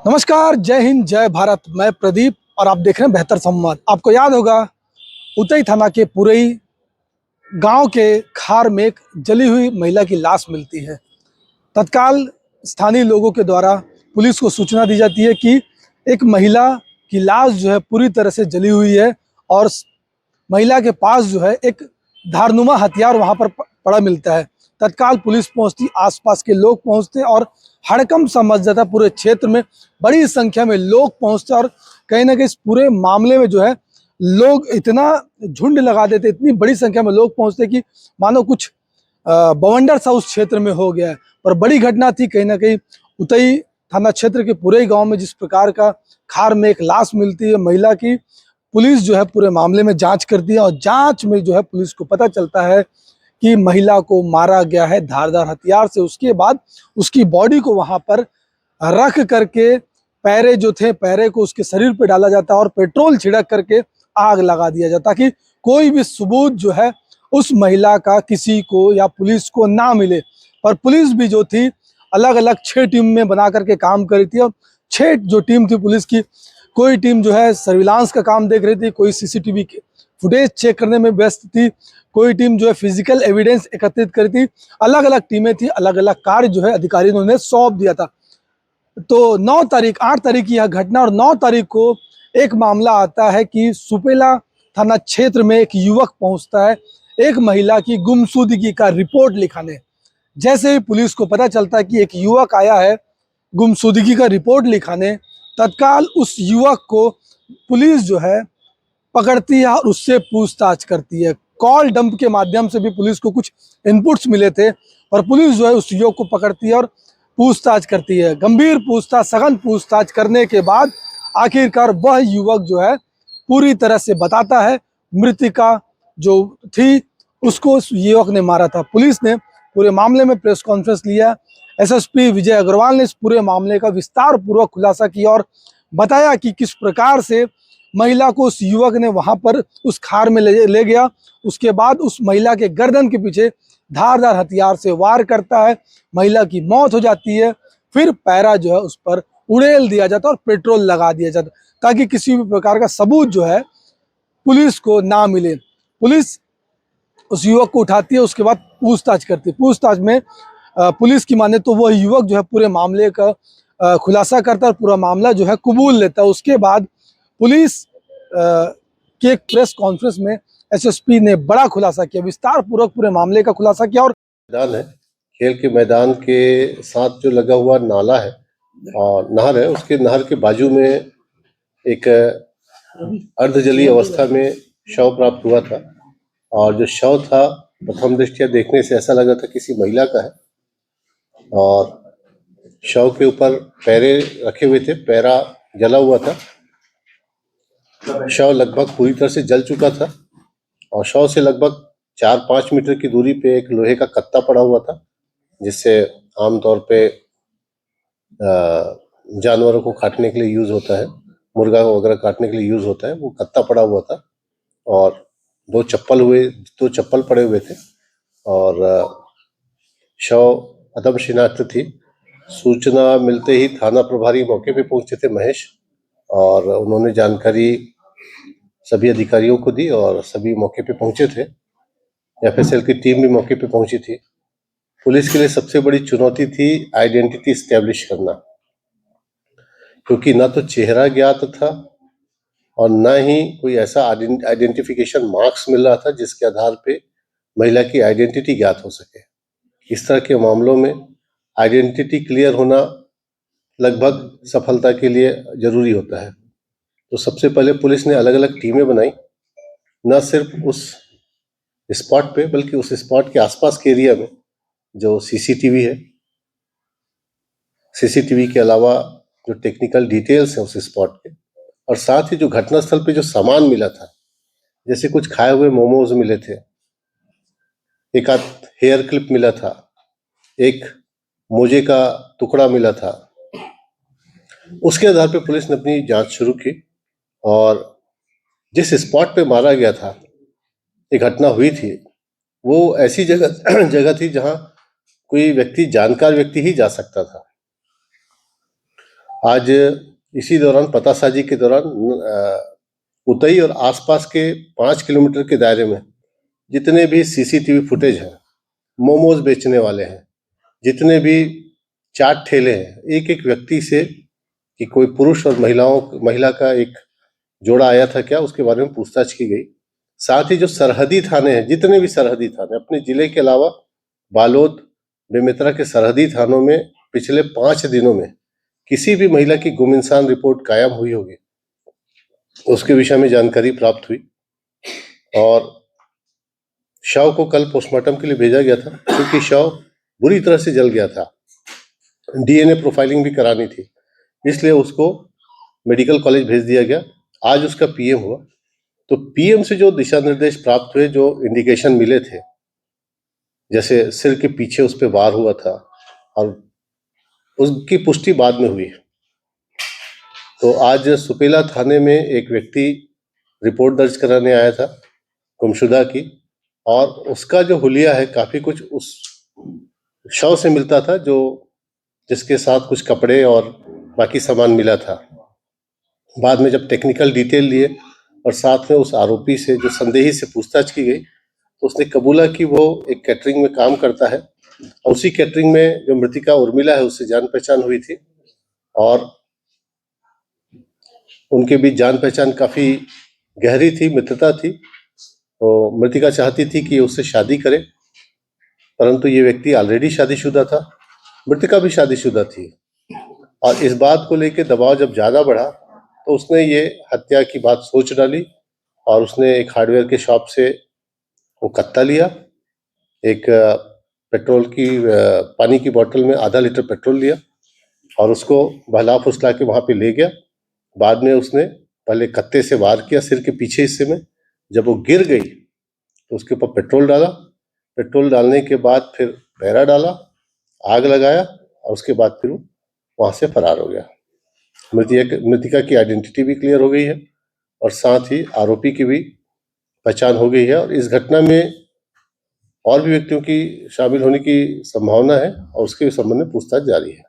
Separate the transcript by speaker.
Speaker 1: नमस्कार, जय हिंद, जय भारत। मैं प्रदीप और आप देख रहे हैं बेहतर संवाद। आपको याद होगा, उतई थाना के पुरई गांव के खार में एक जली हुई महिला की लाश मिलती है। तत्काल स्थानीय लोगों के द्वारा पुलिस को सूचना दी जाती है कि एक महिला की लाश जो है पूरी तरह से जली हुई है और महिला के पास जो है एक धारनुमा हथियार वहां पर पड़ा मिलता है। तत्काल पुलिस पहुंचती, आसपास के लोग पहुंचते और हड़कंप सा मच जाता। पूरे क्षेत्र में बड़ी संख्या में लोग पहुंचते और कहीं ना कहीं इस पूरे मामले में जो है लोग इतना झुंड लगा देते, इतनी बड़ी संख्या में लोग पहुंचते कि मानो कुछ बवंडर सा उस क्षेत्र में हो गया है। पर बड़ी घटना थी कहीं ना कहीं उतई थाना क्षेत्र के पूरे गांव में। जिस प्रकार का खार में एक लाश मिलती है महिला की, पुलिस जो है पूरे मामले में जांच करती है और जांच में जो है पुलिस को पता चलता है कि महिला को मारा गया है धारदार हथियार से। उसके बाद उसकी बॉडी को वहां पर रख करके पैरे जो थे, पैरे को उसके शरीर पे डाला जाता और पेट्रोल छिड़क करके आग लगा दिया जाता ताकि कोई भी सबूत जो है उस महिला का किसी को या पुलिस को ना मिले। पर पुलिस भी जो थी अलग अलग 6 टीम में बना करके काम कर रही थी और 6 जो टीम थी पुलिस की, कोई टीम जो है सर्विलांस का काम देख रही थी, कोई सीसीटीवी के फुटेज चेक करने में व्यस्त थी, कोई टीम जो है फिजिकल एविडेंस एकत्रित करी थी। अलग अलग टीमें थी, अलग अलग कार्य जो है अधिकारियों ने सौंप दिया था। तो 8 तारीख की यह घटना और 9 तारीख को एक मामला आता है कि सुपेला थाना क्षेत्र में एक युवक पहुंचता है एक महिला की गुमशुदगी का रिपोर्ट लिखाने। जैसे ही पुलिस को पता चलता है कि एक युवक आया है गुमशुदगी का रिपोर्ट लिखाने, तत्काल उस युवक को पुलिस जो है पकड़ती है और उससे पूछताछ करती है। कॉल डंप के माध्यम से भी पुलिस को कुछ इनपुट्स मिले थे और पुलिस जो है उस युवक को पकड़ती है और पूछताछ करती है। गंभीर पूछताछ, सघन पूछताछ करने के बाद आखिरकार वह युवक जो है पूरी तरह से बताता है मृतिका जो थी उसको उस युवक ने मारा था। पुलिस ने पूरे मामले में प्रेस कॉन्फ्रेंस लिया। एसएसपी विजय अग्रवाल ने इस पूरे मामले का विस्तार पूर्वक खुलासा किया और बताया कि किस प्रकार से महिला को उस युवक ने वहां पर उस खार में ले गया। उसके बाद उस महिला के गर्दन के पीछे धारदार हथियार से वार करता है, महिला की मौत हो जाती है। फिर पैरा जो है उस पर उड़ेल दिया जाता है और पेट्रोल लगा दिया जाता ताकि किसी भी प्रकार का सबूत जो है पुलिस को ना मिले। पुलिस उस युवक को उठाती है, उसके बाद पूछताछ करती है। पूछताछ में पुलिस की माने तो वह युवक जो है पूरे मामले का खुलासा करता है और पूरा मामला जो है कबूल लेता है। उसके बाद पुलिस के एक प्रेस कॉन्फ्रेंस में एसएसपी ने बड़ा खुलासा किया, विस्तार पूर्वक पूरे मामले का खुलासा किया। और
Speaker 2: मैदान है, खेल के मैदान के साथ जो लगा हुआ नाला है और नहर है, उसके नहर के बाजू में एक अर्धजलीय अवस्था में शव प्राप्त हुआ था। और जो शव था प्रथम दृष्टया देखने से ऐसा लगा था किसी महिला का है और शव के ऊपर पैरे रखे हुए थे, पैरा जला हुआ था। शव लगभग पूरी तरह से जल चुका था और शव से लगभग 4-5 मीटर की दूरी पे एक लोहे का कत्ता पड़ा हुआ था जिससे आमतौर पे जानवरों को काटने के लिए यूज होता है, मुर्गा वगैरह काटने के लिए यूज होता है। वो कत्ता पड़ा हुआ था और दो चप्पल पड़े हुए थे और शव अदम शिनाख्त थी। सूचना मिलते ही थाना प्रभारी मौके पे पहुंचे थे महेश, और उन्होंने जानकारी सभी अधिकारियों को दी और सभी मौके पे पहुंचे थे। एफएसएल की टीम भी मौके पे पहुंची थी। पुलिस के लिए सबसे बड़ी चुनौती थी आइडेंटिटी स्टैब्लिश करना, क्योंकि ना तो चेहरा ज्ञात था और ना ही कोई ऐसा आइडेंटिफिकेशन मार्क्स मिल रहा था जिसके आधार पे महिला की आइडेंटिटी ज्ञात हो सके। इस तरह के मामलों में आइडेंटिटी क्लियर होना लगभग सफलता के लिए जरूरी होता है। तो सबसे पहले पुलिस ने अलग अलग टीमें बनाई, न सिर्फ उस स्पॉट पे बल्कि उस स्पॉट के आसपास के एरिया में जो सीसीटीवी है, सीसीटीवी के अलावा जो टेक्निकल डिटेल्स हैं उस स्पॉट के, और साथ ही जो घटनास्थल पे जो सामान मिला था, जैसे कुछ खाए हुए मोमोज मिले थे, एक आध हेयर क्लिप मिला था, एक मोजे का टुकड़ा मिला था। उसके आधार पे पुलिस ने अपनी जांच शुरू की और जिस स्पॉट पे मारा गया था, ये घटना हुई थी, वो ऐसी जगह थी जहां कोई व्यक्ति, जानकार व्यक्ति ही जा सकता था। आज इसी दौरान पतासाजी के दौरान उतई और आसपास के 5 किलोमीटर के दायरे में जितने भी सीसीटीवी फुटेज हैं, मोमोज बेचने वाले हैं, जितने भी चाट ठेले हैं, एक एक व्यक्ति से कि कोई पुरुष और महिला का एक जोड़ा आया था क्या, उसके बारे में पूछताछ की गई। साथ ही जो सरहदी थाने हैं, जितने भी सरहदी थाने अपने जिले के अलावा बालोद, बेमेतरा के सरहदी थानों में पिछले 5 दिनों में किसी भी महिला की गुम इंसान रिपोर्ट कायम हुई होगी, उसके विषय में जानकारी प्राप्त हुई और शव को कल पोस्टमार्टम के लिए भेजा गया था, क्योंकि शव बुरी तरह से जल गया था। डीएनए प्रोफाइलिंग भी करानी थी, इसलिए उसको मेडिकल कॉलेज भेज दिया गया। आज उसका पीएम हुआ, तो पीएम से जो दिशा निर्देश प्राप्त हुए, जो इंडिकेशन मिले थे, जैसे सिर के पीछे उस पर वार हुआ था और उसकी पुष्टि बाद में हुई। तो आज सुपेला थाने में एक व्यक्ति रिपोर्ट दर्ज कराने आया था गुमशुदा की, और उसका जो हुलिया है काफी कुछ उस शव से मिलता था, जो जिसके साथ कुछ कपड़े और बाकी सामान मिला था। बाद में जब टेक्निकल डिटेल लिए और साथ में उस आरोपी से, जो संदेही से पूछताछ की गई, तो उसने कबूला कि वो एक कैटरिंग में काम करता है और उसी कैटरिंग में जो मृतिका उर्मिला है उससे जान पहचान हुई थी और उनके बीच जान पहचान काफी गहरी थी, मित्रता थी। तो मृतिका चाहती थी कि उससे शादी करे, परंतु ये व्यक्ति ऑलरेडी शादीशुदा था, मृतिका भी शादीशुदा थी, और इस बात को लेकर दबाव जब ज्यादा बढ़ा तो उसने ये हत्या की बात सोच डाली और उसने एक हार्डवेयर के शॉप से वो कत्ता लिया, एक पेट्रोल की पानी की बोतल में आधा लीटर पेट्रोल लिया और उसको बहला फुसला के वहां पे ले गया। बाद में उसने पहले कत्ते से वार किया सिर के पीछे हिस्से में, जब वो गिर गई तो उसके ऊपर पेट्रोल डाला, पेट्रोल डालने के बाद फिर पहरा डाला, आग लगाया और उसके बाद फिर वो वहां से फरार हो गया। मृतिका की आइडेंटिटी भी क्लियर हो गई है और साथ ही आरोपी की भी पहचान हो गई है, और इस घटना में और भी व्यक्तियों की शामिल होने की संभावना है और उसके संबंध में पूछताछ जारी है।